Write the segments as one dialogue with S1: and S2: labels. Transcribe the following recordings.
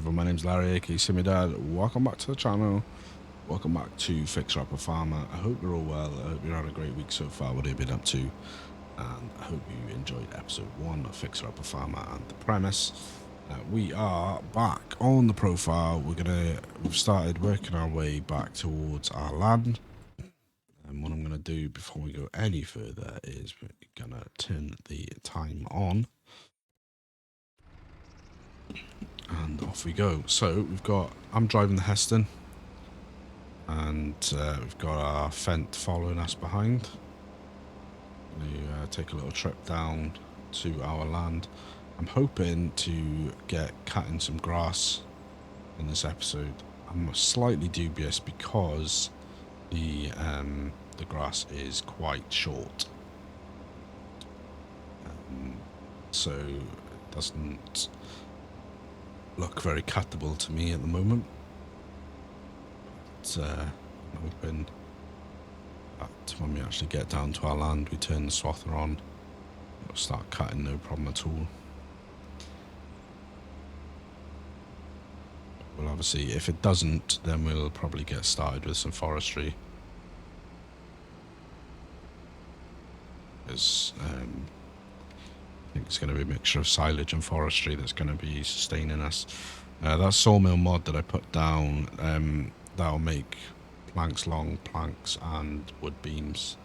S1: everyone, my name's Larry, aka Simidad. Welcome back to the channel. Welcome back to Fixer Upper Farmer. I hope you're all well. I hope you're having a great week so far, what have you been up to. And I hope you enjoyed episode 1 of Fixer Upper Farmer and the premise. We are back on the profile. We've started working our way back towards our land. And what I'm gonna do before we go any further is we're gonna turn the time on. And off we go. So I'm driving the Heston, and we've got our Fent following us behind. We take a little trip down to our land. I'm hoping to get cutting some grass in this episode. I'm slightly dubious because the grass is quite short, so it doesn't look very cuttable to me at the moment. But I'm hoping that when we actually get down to our land, we turn the swather on, it'll start cutting no problem at all. Well, obviously, if it doesn't, then we'll probably get started with some forestry. Because I think it's going to be a mixture of silage and forestry that's going to be sustaining us. That sawmill mod that I put down, that'll make planks, long planks and wood beams.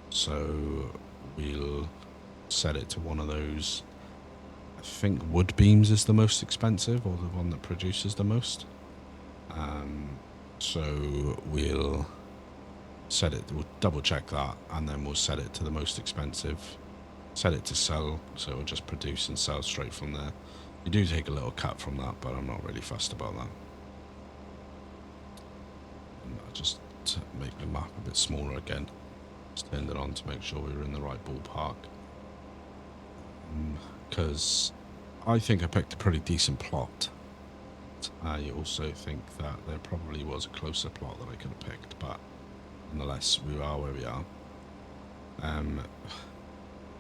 S1: So we'll set it to one of those. I think wood beams is the most expensive, or the one that produces the most. So we'll double check that, and then we'll set it to the most expensive, set it to sell, so it'll just produce and sell straight from there. You do take a little cut from that, but I'm not really fussed about that. And I'll just make the map a bit smaller again. Just turned it on to make sure we were in the right ballpark, because I think I picked a pretty decent plot. I also think that there probably was a closer plot that I could have picked, but nonetheless, we are where we are.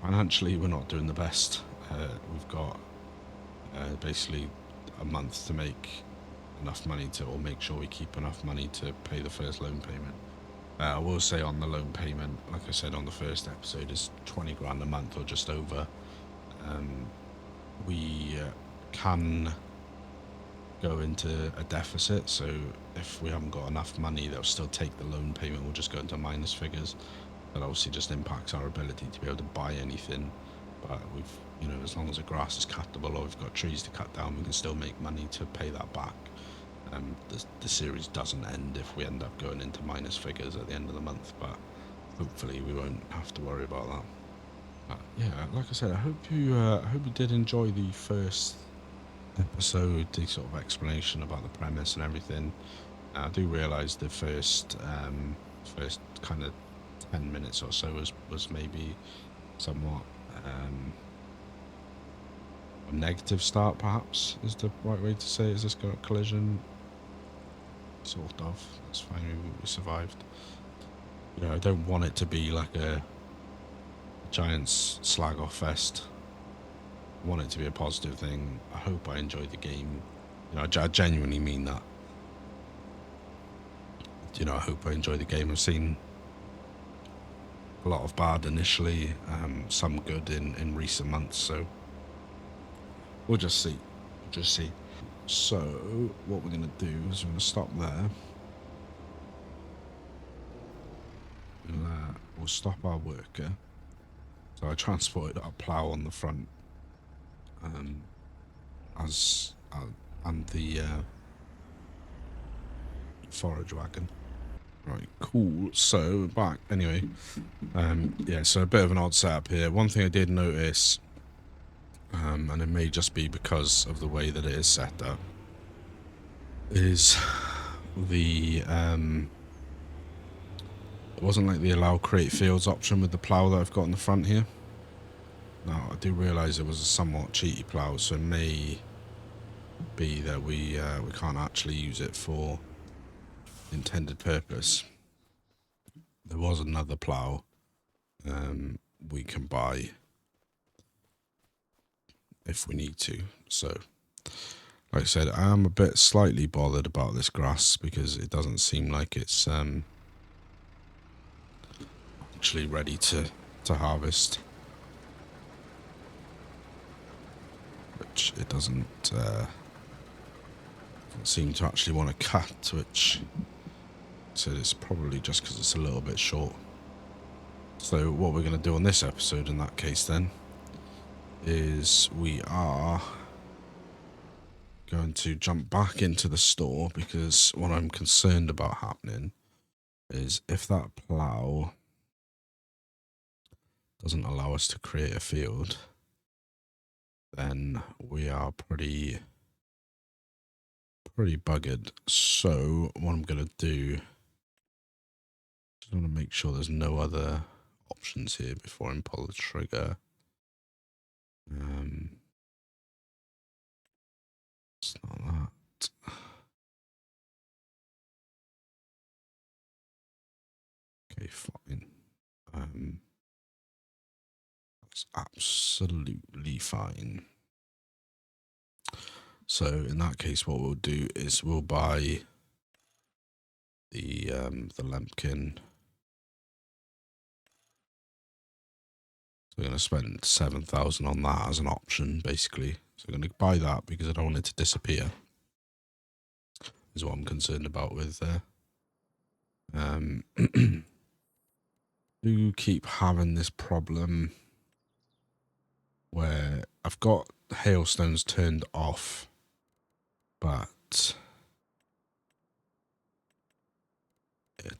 S1: Financially, we're not doing the best. We've got basically a month to make enough money to, or make sure we keep enough money to pay the first loan payment. I will say on the loan payment, like I said on the first episode, is 20 grand a month or just over. We can go into a deficit, so if we haven't got enough money, they'll still take the loan payment. We'll just go into minus figures. That obviously just impacts our ability to be able to buy anything. But as long as the grass is cuttable or we've got trees to cut down, we can still make money to pay that back. The series doesn't end if we end up going into minus figures at the end of the month, but hopefully we won't have to worry about that. But yeah, like I said, I hope you did enjoy the first episode, the sort of explanation about the premise and everything. I do realise the first kind of 10 minutes or so was maybe somewhat a negative start, perhaps is the right way to say it. Is this got a collision? Sort of. That's fine, we survived. I don't want it to be like a giant slag off fest. I want it to be a positive thing. I hope I enjoy the game. I genuinely mean that. I hope I enjoy the game. I've seen a lot of bad initially, some good in recent months, so we'll just see. So what we're going to do is we're going to stop there. We'll stop our worker. So I transported our plough on the front, and the forage wagon. Right, cool. So we're back. Anyway, yeah. So a bit of an odd setup here. One thing I did notice, and it may just be because of the way that it is set up, is the it wasn't like the allow create fields option with the plough that I've got in the front here. Now I do realise it was a somewhat cheaty plough, so it may be that we can't actually use it for intended purpose. There was another plough we can buy if we need to. So, like I said, I am a bit slightly bothered about this grass because it doesn't seem like it's actually ready to harvest, which it doesn't seem to actually want to cut, which so it's probably just because it's a little bit short. So what we're going to do on this episode in that case then is we are going to jump back into the store, because what I'm concerned about happening is if that plough doesn't allow us to create a field, then we are pretty buggered. So what I'm going to do, just want to make sure there's no other options here before I pull the trigger. It's not that. Okay, fine. That's absolutely fine. So in that case, what we'll do is we'll buy the Lempkin. So we're going to spend 7,000 on that as an option, basically. So I'm going to buy that because I don't want it to disappear, is what I'm concerned about with there. Do keep having this problem where I've got hailstones turned off, but it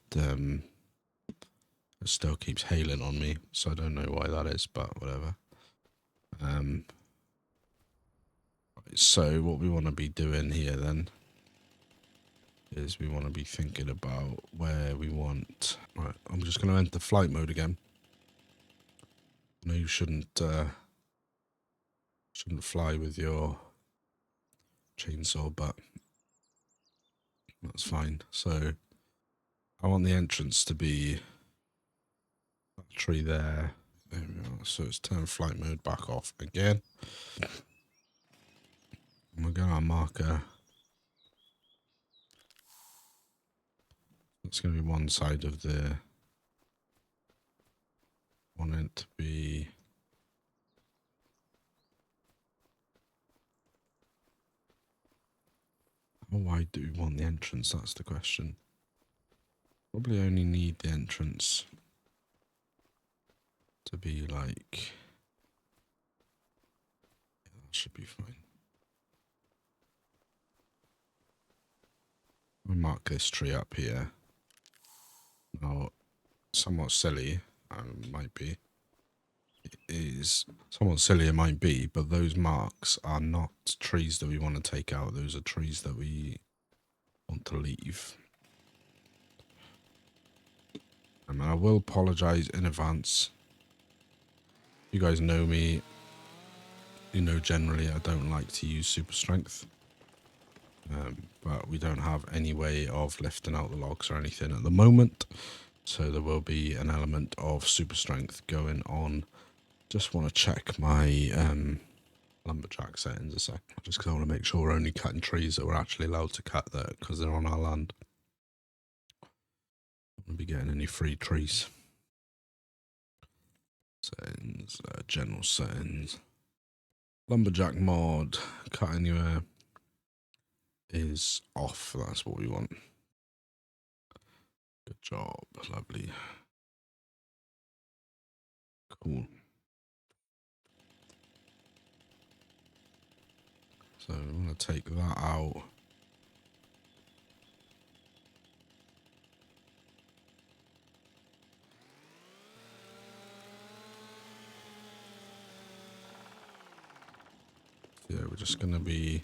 S1: still keeps hailing on me, so I don't know why that is, but whatever. So what we want to be doing here then is we want to be thinking about where we want. Right, I'm just going to enter flight mode again. No, you shouldn't fly with your chainsaw, but that's fine. So I want the entrance to be that tree there. There we go. So it's turn flight mode back off again. And we're going to marker. That's going to be one side of the. Want it to be. Why do we want the entrance? That's the question. Probably only need the entrance to be like. Yeah, that should be fine. I'll mark this tree up here. Now, somewhat silly, might be. It is somewhat silly, it might be, but those marks are not trees that we want to take out. Those are trees that we want to leave. And I will apologize in advance. You guys know me. You know, generally I don't like to use super strength. But we don't have any way of lifting out the logs or anything at the moment. So there will be an element of super strength going on. Just want to check my lumberjack settings a sec. Just because I want to make sure we're only cutting trees that we're actually allowed to cut there, because they're on our land. Don't want to be getting any free trees. Settings, general settings. Lumberjack mod, cut anywhere, is off. That's what we want. Good job. Lovely. Cool. So I'm going to take that out. Yeah, we're just going to be...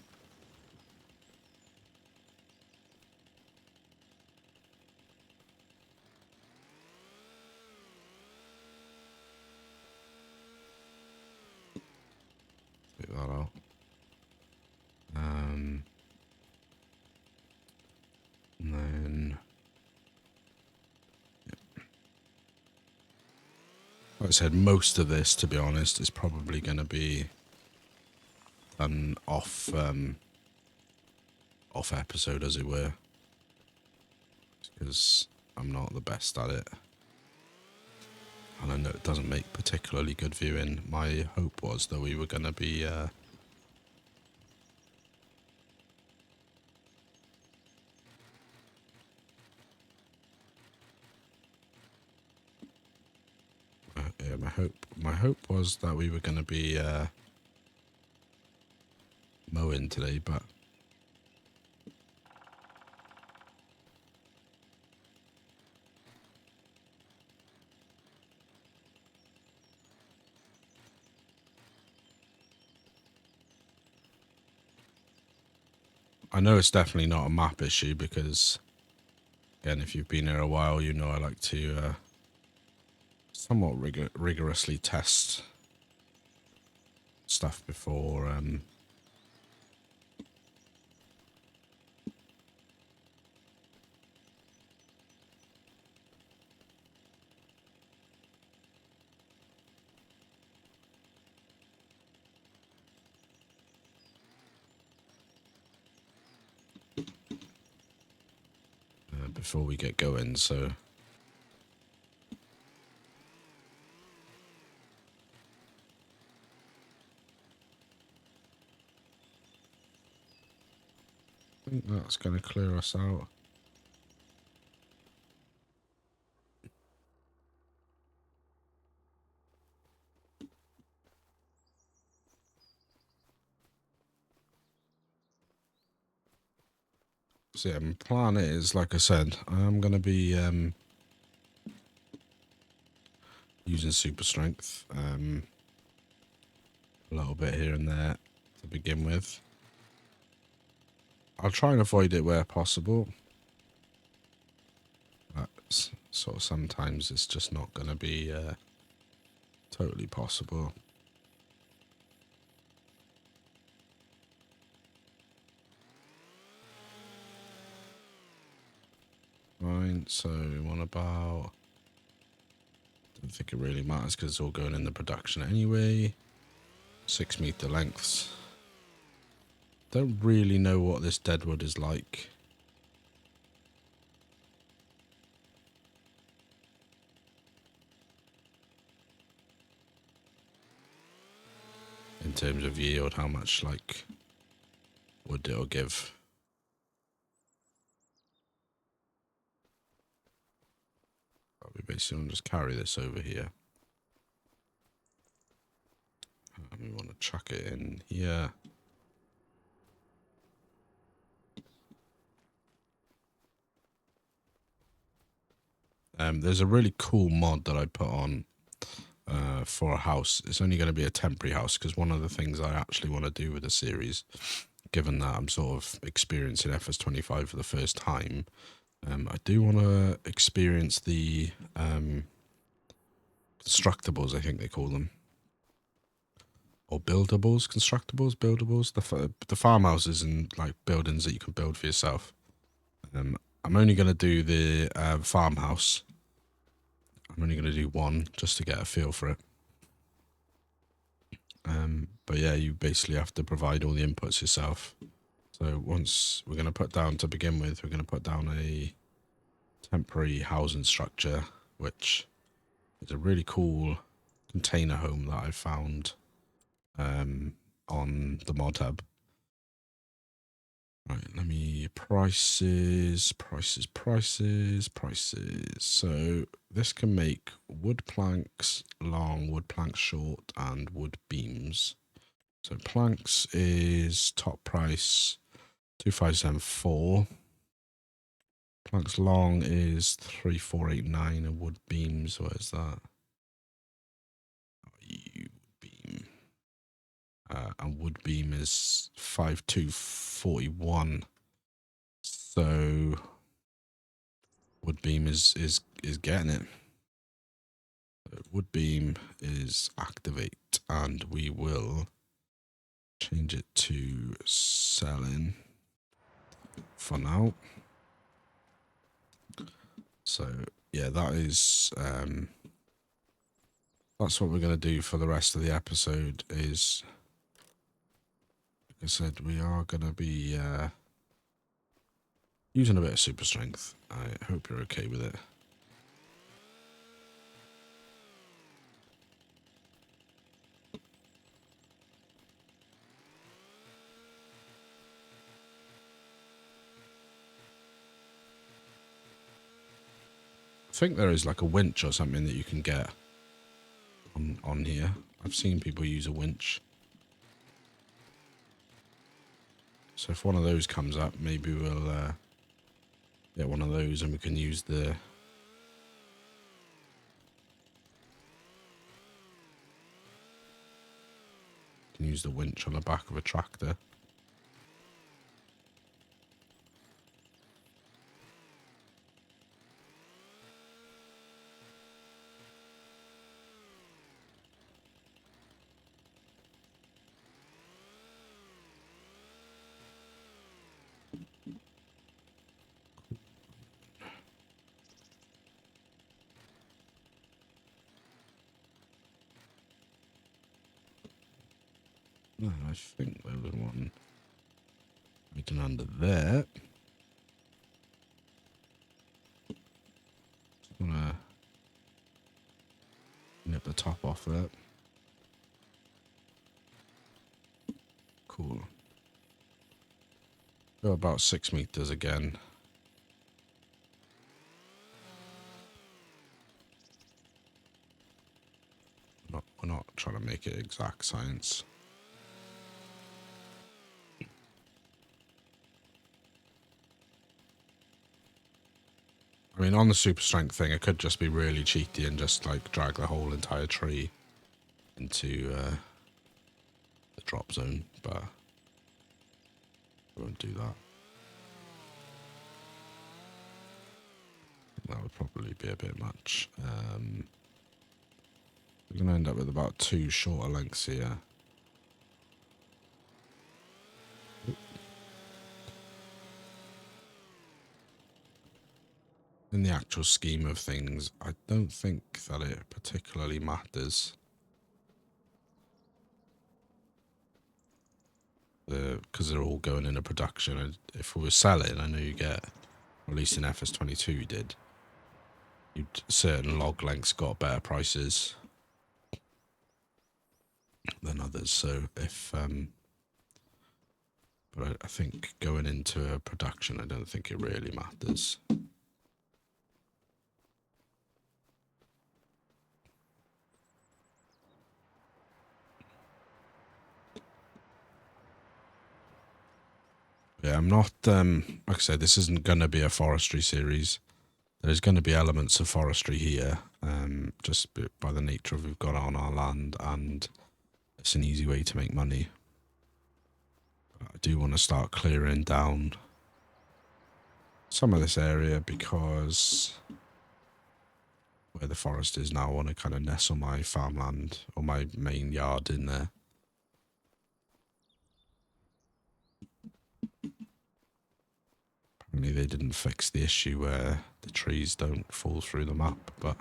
S1: Take that out. And then... Yeah. Like I said, most of this, to be honest, is probably going to be an off episode, as it were, because I'm not the best at it, and I know it doesn't make particularly good viewing. My hope was that we were going to be yeah, my hope was that we were going to be mowing today, but I know it's definitely not a map issue because, again, if you've been here a while, you know I like to somewhat rigorously test stuff before before we get going. So I think that's going to clear us out. So yeah, my plan is, like I said, I'm going to be using super strength a little bit here and there to begin with. I'll try and avoid it where possible, but sort of sometimes it's just not going to be totally possible. Right, so what about... I don't think it really matters because it's all going in the production anyway. 6 meter lengths. Don't really know what this deadwood is like. In terms of yield, how much like wood it'll give. We basically want to just carry this over here. And we want to chuck it in here. There's a really cool mod that I put on for a house. It's only going to be a temporary house because one of the things I actually want to do with the series, given that I'm sort of experiencing FS25 for the first time, I do want to experience the constructables, I think they call them. Or buildables, constructables, buildables, the farmhouses and like buildings that you can build for yourself. I'm only going to do the farmhouse. I'm only going to do one just to get a feel for it. But yeah, you basically have to provide all the inputs yourself. So once we're going to put down, to begin with, we're going to put down a temporary housing structure, which is a really cool container home that I found on the mod hub. Right, let me prices. So this can make wood planks long, wood planks short, and wood beams. So planks is top price 2574. Planks long is 3489, and wood beams, what is that? Beam. And wood beam is 5241. So wood beam is getting it. Wood beam is activate, and we will change it to selling for now. So yeah, that is that's what we're going to do for the rest of the episode, is I said, we are going to be using a bit of super strength. I hope you're okay with it. I think there is like a winch or something that you can get on here. I've seen people use a winch. So if one of those comes up, maybe we'll get one of those and we can use the winch on the back of a tractor. No, I think there was one written under there. Just wanna nip the top off it. Cool. Go about 6 meters again. We're not trying to make it exact science. I mean, on the super strength thing, it could just be really cheeky and just like drag the whole entire tree into the drop zone, but I won't do that. That would probably be a bit much. We're going to end up with about 2 shorter lengths here. In the actual scheme of things, I don't think that it particularly matters. Because they're all going into production. And if we were selling, I know you get, or at least in FS25 you did, certain log lengths got better prices than others. So if, but I think going into a production, I don't think it really matters. Yeah, I'm not, like I said, this isn't going to be a forestry series. There's going to be elements of forestry here, just by the nature of we've got it on our land, and it's an easy way to make money. But I do want to start clearing down some of this area because where the forest is now, I want to kind of nestle my farmland or my main yard in there. Apparently they didn't fix the issue where the trees don't fall through the map, but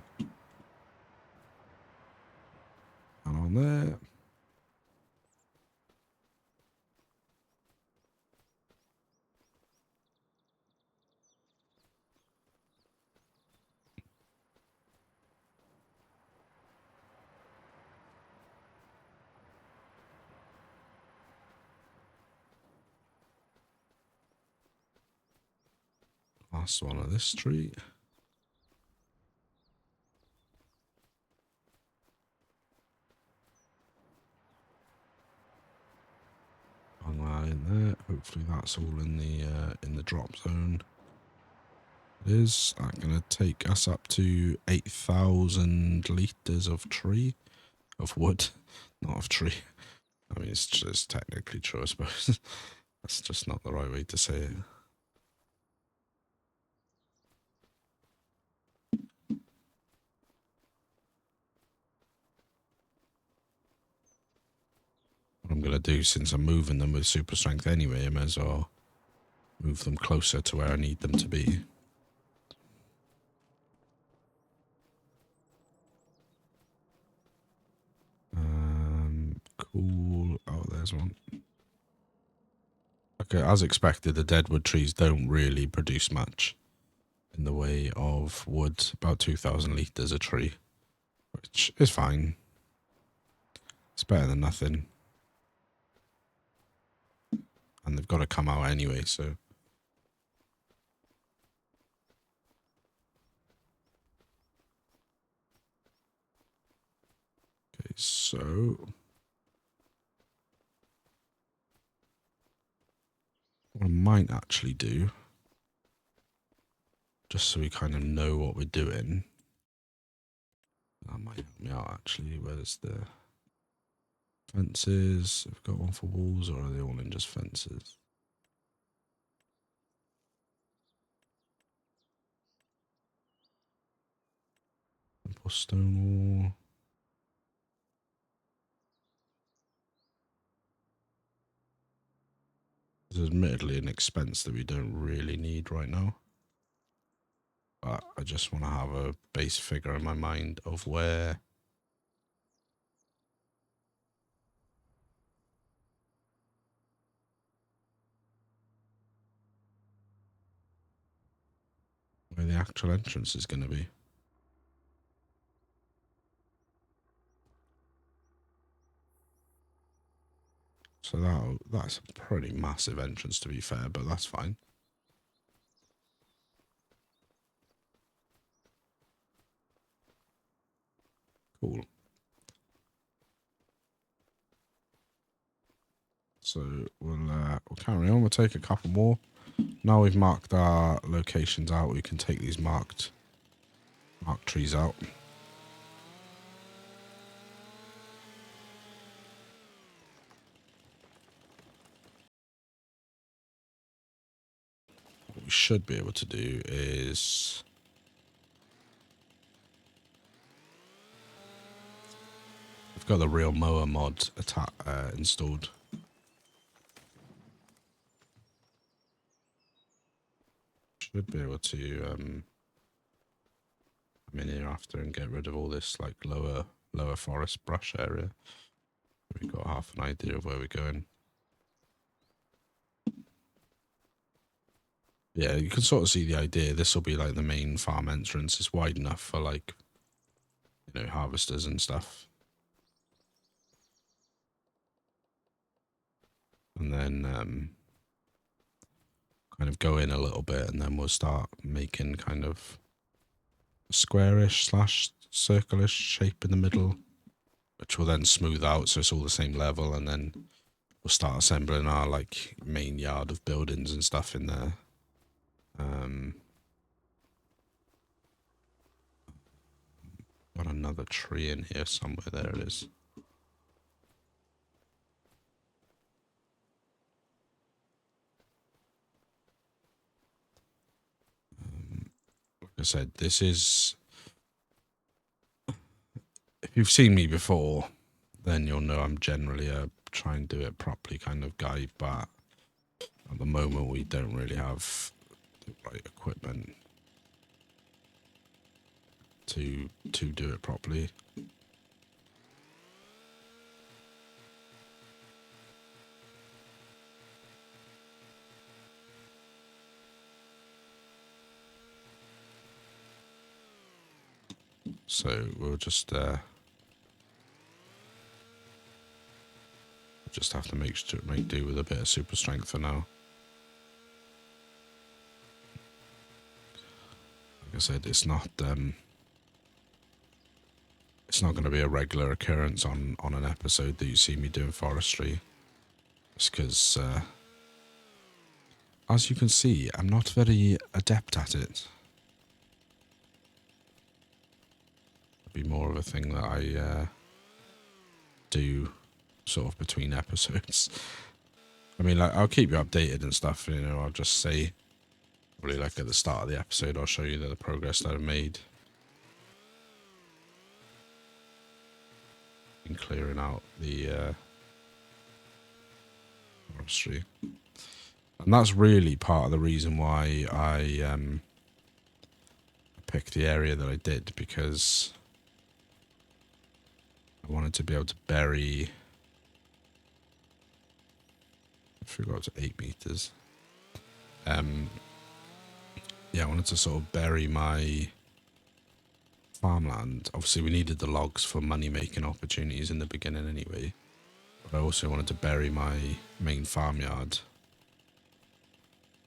S1: and on there. Last one of this street. On that in there. Hopefully that's all in the drop zone. It is. That's gonna take us up to 8,000 liters of wood, not of tree. I mean, it's just technically true, I suppose. That's just not the right way to say it. What I'm going to do, since I'm moving them with super strength anyway, I may as well move them closer to where I need them to be. Cool. Oh, there's one. as expected, the deadwood trees don't really produce much in the way of wood, about 2,000 litres a tree, which is fine. It's better than nothing. And they've got to come out anyway, so. Okay, so. What I might actually do, just so we kind of know what we're doing. That might help me out actually. Where's the fences? I've got one for walls, or are they all in just fences? Simple stone wall. This is admittedly an expense that we don't really need right now. But I just want to have a base figure in my mind of where the actual entrance is going to be. So that's a pretty massive entrance, to be fair, but that's fine. Cool. So we'll carry on. We'll take a couple more. Now we've marked our locations out, we can take these marked trees out. What we should be able to do is we've got the real mower mod installed. Should be able to come in here after and get rid of all this like lower forest brush area. We've got half an idea of where we're going. Yeah, you can sort of see the idea. This will be like the main farm entrance. It's wide enough for like, you know, harvesters and stuff. And then kind of go in a little bit, and then we'll start making kind of a squarish / circle-ish shape in the middle, which will then smooth out so it's all the same level, and then we'll start assembling our like main yard of buildings and stuff in there. Got another tree in here somewhere. There it is. Like I said, this is, if you've seen me before, then you'll know I'm generally a try and do it properly kind of guy, but at the moment we don't really have the right equipment to do it properly. So we'll just have to make do with a bit of super strength for now. Like I said, it's not going to be a regular occurrence on an episode that you see me doing forestry. It's because, as you can see, I'm not very adept at it. It'd be more of a thing that I do sort of between episodes. I mean, like, I'll keep you updated and stuff, you know. I'll just say, probably like at the start of the episode, I'll show you the progress that I've made in clearing out the forestry. And that's really part of the reason why I picked the area that I did, because I wanted to be able to bury if we go to 8 meters, yeah, I wanted to sort of bury my farmland. Obviously, we needed the logs for money-making opportunities in the beginning anyway. But I also wanted to bury my main farmyard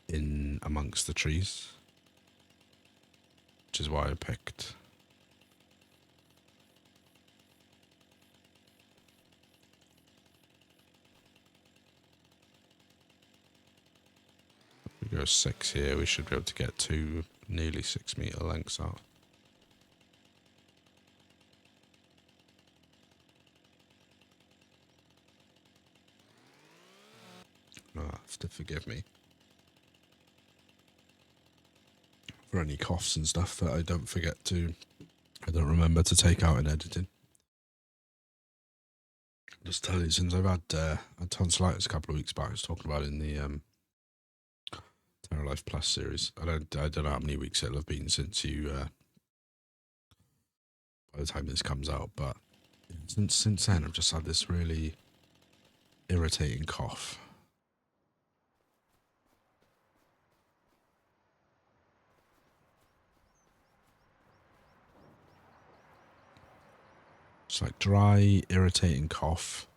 S1: in amongst the trees, which is why I picked. If we go 6 here, we should be able to get 2 nearly 6 meter lengths out. You'll have to forgive me for any coughs and stuff that I don't remember to take out in editing. I'll just tell you, since I've had tonsillitis a couple of weeks back, I was talking about it in the Terra Life Plus series. I don't know how many weeks it'll have been since you by the time this comes out, but since then I've just had this really irritating cough. It's like dry, irritating cough.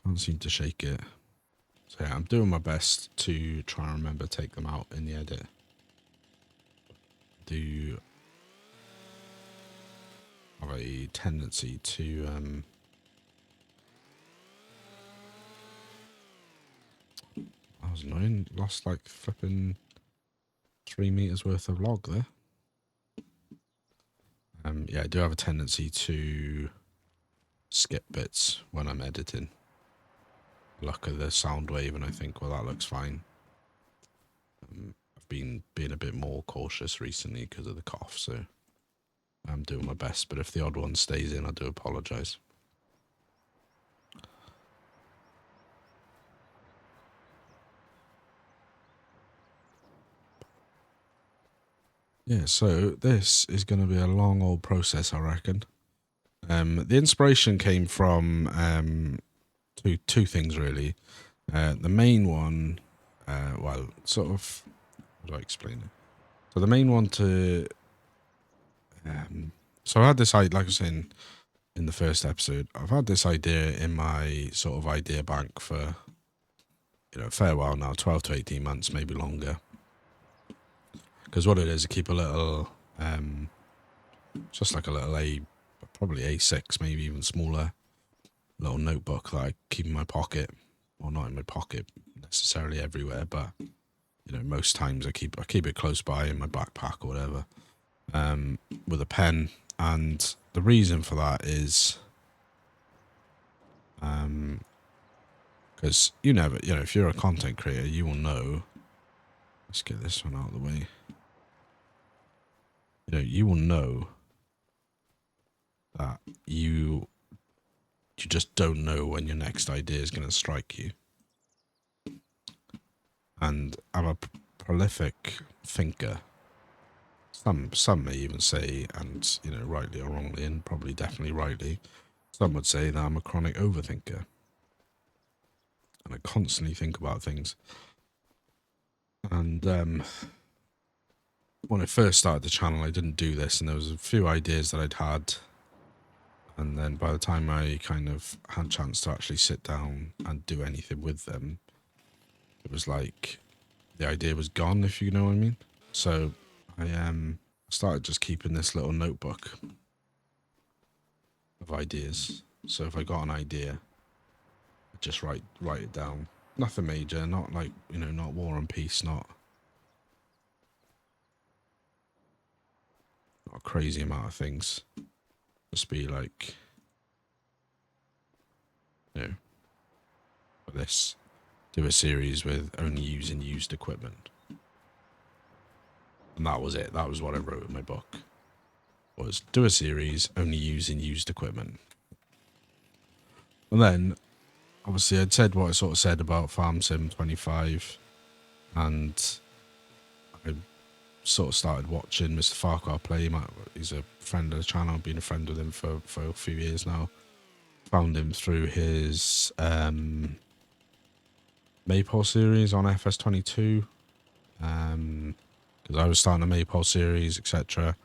S1: Can't seem to shake it. So yeah, I'm doing my best to try and remember to take them out in the edit. Do have a tendency to that was annoying. Lost like flipping 3 meters worth of log there. Yeah, I do have a tendency to skip bits when I'm editing. Look at the sound wave and I think, well, that looks fine. I've been being a bit more cautious recently because of the cough, so I'm doing my best. But if the odd one stays in, I do apologise. Yeah, so this is going to be a long old process, I reckon. The inspiration came from two things, really. The main one, well, sort of, how do I explain it? So the main one so I had this idea, like I was saying in the first episode, I've had this idea in my sort of idea bank for, a fair while now, 12 to 18 months, maybe longer. Because what it is, I keep a little, just like a little probably A6, maybe even smaller, little notebook that I keep in my pocket. Well, not in my pocket necessarily everywhere, but most times I keep it close by in my backpack or whatever, with a pen. And the reason for that is, because if you're a content creator, you will know. Let's get this one out of the way. You will know that you just don't know when your next idea is going to strike you. And I'm a prolific thinker. Some may even say, and rightly or wrongly, and probably definitely rightly, some would say that I'm a chronic overthinker. And I constantly think about things. And when I first started the channel, I didn't do this, and there was a few ideas that I'd had. And then by the time I kind of had a chance to actually sit down and do anything with them, it was like the idea was gone, if you know what I mean. So I started just keeping this little notebook of ideas. So if I got an idea, I'd just write it down. Nothing major, not like, not War and Peace, not a crazy amount of things. Just be like, for this, do a series with only using used equipment. And that was it. That was what I wrote in my book. Was do a series only using used equipment. And then, obviously, I'd said what I sort of said about FS25, and I sort of started watching Mr. Farquhar play. He's a friend of the channel. I've been a friend with him for a few years now. Found him through his Maypole series on FS22. Because I was starting a Maypole series, etc.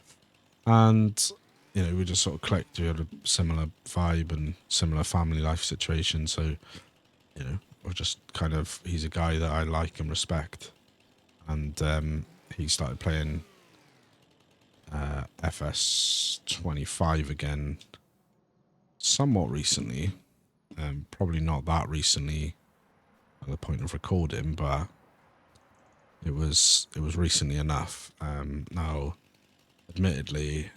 S1: And, you know, we just sort of clicked. We had a similar vibe and similar family life situation. So, you know, we're just kind of, he's a guy that I like and respect. And he started playing FS25 again somewhat recently. Probably not that recently at the point of recording, but it was recently enough. Now, admittedly,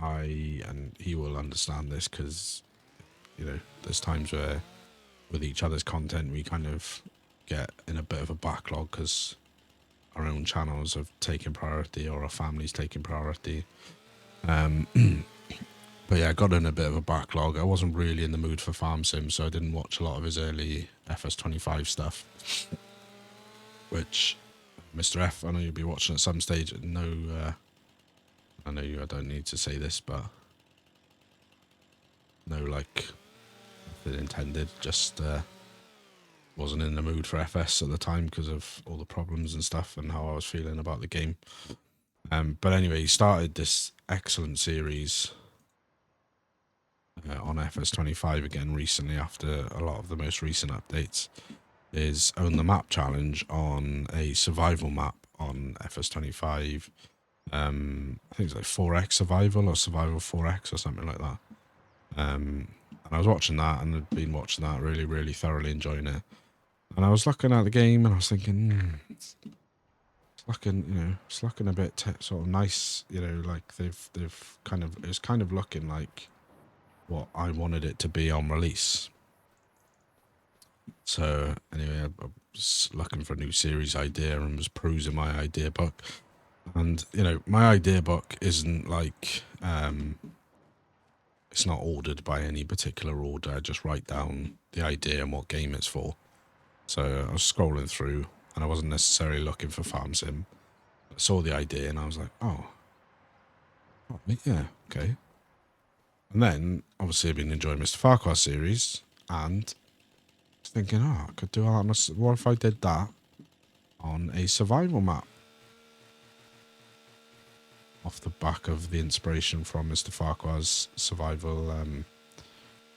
S1: and he will understand this because, you know, there's times where with each other's content we kind of get in a bit of a backlog because our own channels have taken priority or our family's taking priority. But yeah, I got in a bit of a backlog. I wasn't really in the mood for farm sim, so I didn't watch a lot of his early FS25 stuff, which Mr. F, I know you'll be watching at some stage. No, I know I don't need to say this, but no, like, nothing intended, just wasn't in the mood for FS at the time because of all the problems and stuff and how I was feeling about the game. But anyway, he started this excellent series on FS25 again recently after a lot of the most recent updates. Is Own the Map challenge on a survival map on FS25. I think it's like 4x survival or survival 4x or something like that. And I was watching that and I'd been watching that, really thoroughly enjoying it. And I was looking at the game and I was thinking, it's looking, you know, it's looking a bit sort of nice, you know, like they've kind of, it's kind of looking like what I wanted it to be on release. So anyway, I was looking for a new series idea and was perusing my idea book. And, you know, my idea book isn't like, it's not ordered by any particular order. I just write down the idea and what game it's for. So I was scrolling through and I wasn't necessarily looking for farm sim. I saw the idea and I was like, oh yeah, okay. And then, obviously, I've been enjoying Mr. Farquhar series and thinking, I could do that. What if I did that on a survival map? Off the back of the inspiration from Mr. Farquhar's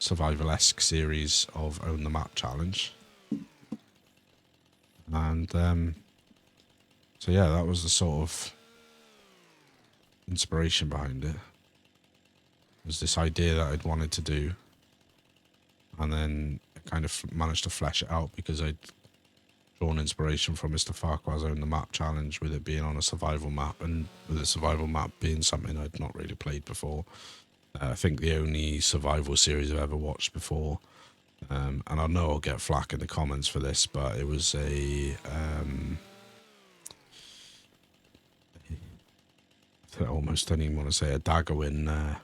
S1: survival-esque series of Own the Map challenge. And so yeah, that was the sort of inspiration behind it. It was this idea that I'd wanted to do, and then I kind of managed to flesh it out because I'd drawn inspiration from Mr. Farquhar's Own the Map challenge, with it being on a survival map, and with the survival map being something I'd not really played before. I think the only survival series I've ever watched before, and I know I'll get flack in the comments for this, but it was I almost don't even want to say a Daggerwin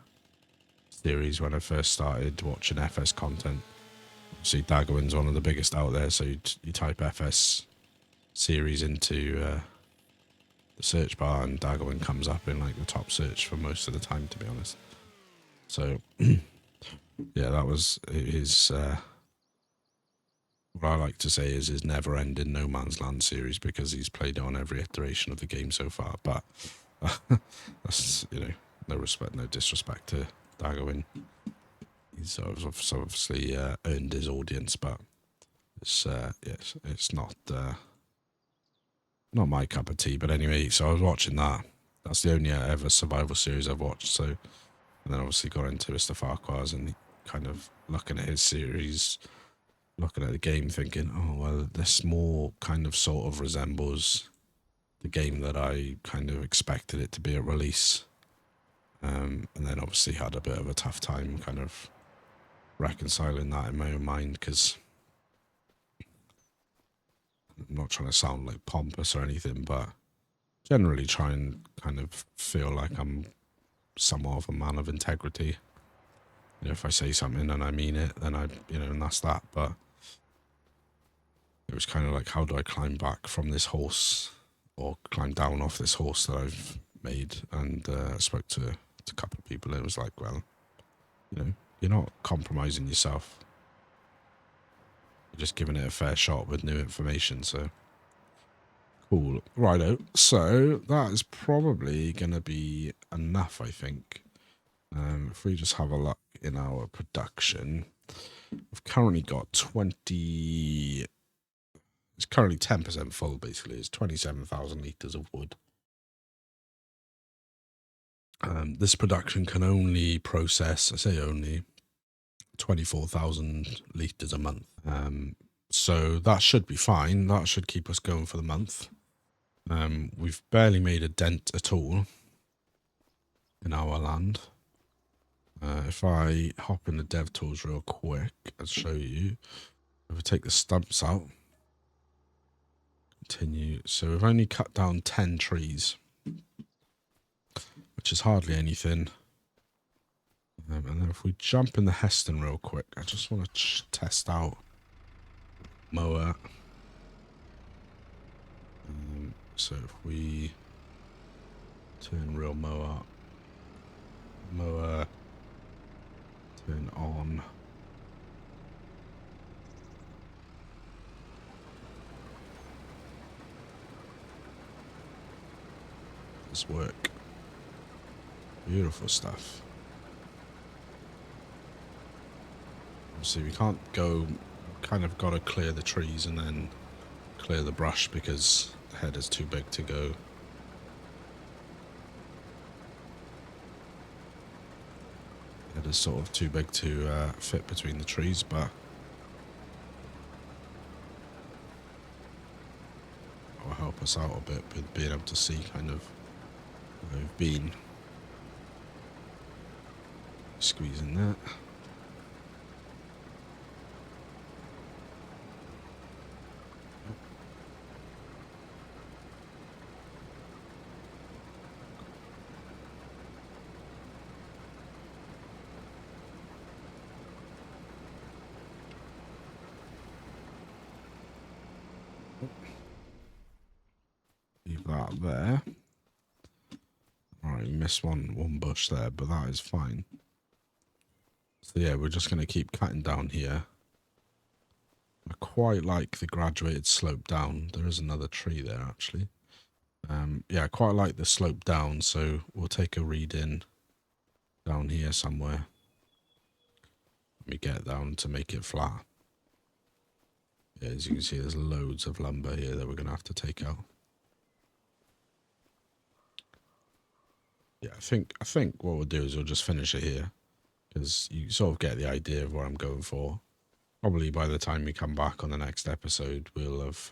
S1: series when I first started watching FS content. See, Daggerwin's one of the biggest out there, so you type FS series into the search bar and Daggerwin comes up in like the top search for most of the time, to be honest. So yeah, that was his what I like to say is his never-ending No Man's Land series, because he's played on every iteration of the game so far. But that's, you know, no disrespect to Daggerwin. He's obviously earned his audience, but it's not my cup of tea. But anyway, so I was watching that. That's the only ever survival series I've watched. So, and then obviously got into Mr. Farquhar's and kind of looking at his series, looking at the game, thinking, oh well, this more kind of sort of resembles the game that I kind of expected it to be at release. And then obviously had a bit of a tough time kind of reconciling that in my own mind, because I'm not trying to sound like pompous or anything, but generally try and kind of feel like I'm somewhat of a man of integrity. You know, if I say something and I mean it, then and that's that. But it was kind of like, how do I climb back from this horse, or climb down off this horse that I've made? And I spoke to a couple of people, and it was like, well, you know, you're not compromising yourself. just giving it a fair shot with new information. So cool. Righto. So that is probably going to be enough, I think. If we just have a look in our production, we've currently got 20. It's currently 10% full, basically. It's 27,000 litres of wood. This production can only process, I say only, 24,000 litres a month. So that should be fine. That should keep us going for the month. We've barely made a dent at all in our land. If I hop in the dev tools real quick, I'll show you. If we take the stumps out, continue. So we've only cut down 10 trees, which is hardly anything. And then if we jump in the Heston real quick, I just want to test out mower. So if we turn real mower, turn on. This work. Beautiful stuff. See, we can't go, kind of got to clear the trees and then clear the brush because the head is too big to go. It is sort of too big to fit between the trees, but it will help us out a bit with being able to see kind of where we've been. Squeezing that. Leave that there. Alright, missed one bush there, but that is fine. So yeah, we're just going to keep cutting down here. I quite like the graduated slope down. There is another tree there, actually. Yeah, I quite like the slope down, so we'll take a reading down here somewhere. Let me get down to make it flat. Yeah, as you can see, there's loads of lumber here that we're going to have to take out. Yeah, I think what we'll do is we'll just finish it here, because you sort of get the idea of what I'm going for. Probably by the time we come back on the next episode, we'll have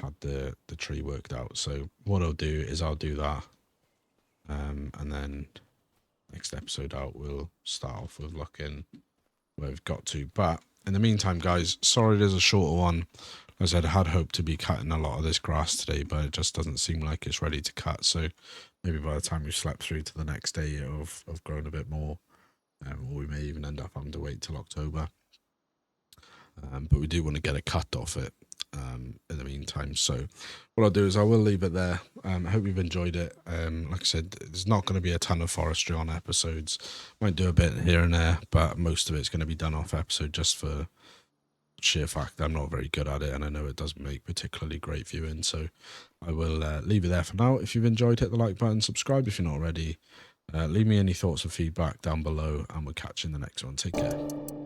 S1: had the tree worked out. So what I'll do is I'll do that, and then next episode out, we'll start off with looking where we've got to. But in the meantime, guys, sorry there's a shorter one. As I said, I had hoped to be cutting a lot of this grass today, but it just doesn't seem like it's ready to cut. So maybe by the time we slept through to the next day, it'll have grown a bit more, or we may even end up having to wait till October. But we do want to get a cut off it in the meantime. So what I'll do is I will leave it there. I hope you've enjoyed it. Like I said, there's not going to be a ton of forestry on episodes. Might do a bit here and there, but most of it's going to be done off episode just for sheer fact I'm not very good at it, and I know it doesn't make particularly great viewing. So I will leave it there for now. If you've enjoyed, hit the like button, subscribe if you're not already. Leave me any thoughts or feedback down below, and we'll catch you in the next one. Take care.